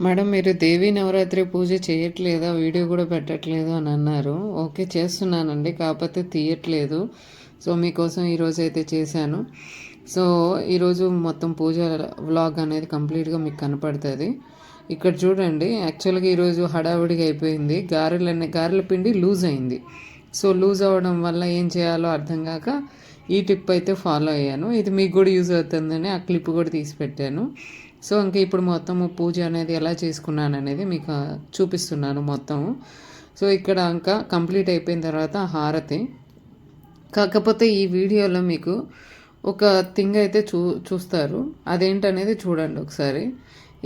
Madam మీరు దేవీ నవరాత్రి పూజ చేయట్లేదా? Video కూడా పెట్టట్లేదు అని అన్నారు. ఓకే, చేస్తున్నానండి, కాకపోతే తీయట్లేదు. సో మీకోసం ఈరోజు అయితే చేశాను. సో ఈరోజు మొత్తం పూజ వ్లాగ్ అనేది కంప్లీట్గా మీకు కనపడుతుంది. ఇక్కడ చూడండి, యాక్చువల్గా ఈరోజు హడావుడిగా అయిపోయింది. గారెల పిండి లూజ్ అయింది. సో లూజ్ అవ్వడం వల్ల ఏం చేయాలో అర్థం కాక ఈ టిప్ అయితే ఫాలో అయ్యాను. ఇది మీకు కూడా యూజ్ అవుతుందని ఆ క్లిప్ కూడా తీసి పెట్టాను. సో ఇంకా ఇప్పుడు మొత్తము పూజ అనేది ఎలా చేసుకున్నాను అనేది మీకు చూపిస్తున్నాను మొత్తము. సో ఇక్కడ ఇంకా కంప్లీట్ అయిపోయిన తర్వాత హారతి. కాకపోతే ఈ వీడియోలో మీకు ఒక థింగ్ అయితే చూస్తారు. అదేంటనేది చూడండి ఒకసారి.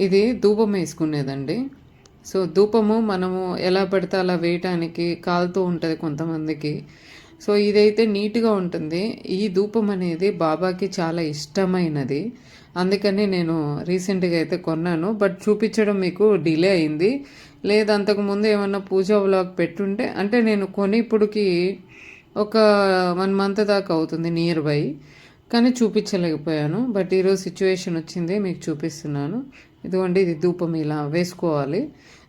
ఇది ధూపం వేసుకునేదండి. సో ధూపము మనము ఎలా పెడితే అలా వేయటానికి కాలుతూ ఉంటుంది కొంతమందికి. సో ఇదైతే నీట్గా ఉంటుంది. ఈ ధూపం అనేది బాబాకి చాలా ఇష్టమైనది. అందుకని నేను రీసెంట్గా అయితే కొన్నాను. బట్ చూపించడం మీకు డిలే అయింది. లేదు అంతకుముందు ఏమన్నా పూజా వ్లాగ్ పెట్టుంటే, అంటే నేను కొని ఇప్పుడుకి ఒక 1 మంత్ దాకా అవుతుంది నియర్ బై, కానీ చూపించలేకపోయాను. బట్ ఈరోజు సిచ్యువేషన్ వచ్చింది, మీకు చూపిస్తున్నాను. ఇదిగోండి, ఇది ధూపం ఇలా వేసుకోవాలి.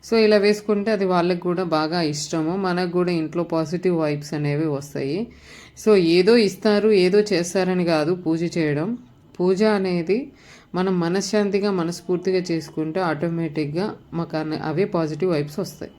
సో ఇలా వేసుకుంటే అది వాళ్ళకి కూడా బాగా ఇష్టము, మనకు కూడా ఇంట్లో పాజిటివ్ వైబ్స్ అనేవి వస్తాయి. సో ఏదో ఇస్తారు ఏదో చేస్తారని కాదు పూజ చేయడం. పూజ అనేది మనం మనశ్శాంతిగా మనస్ఫూర్తిగా చేసుకుంటే ఆటోమేటిక్గా మాకు అవే పాజిటివ్ వైబ్స్ వస్తాయి.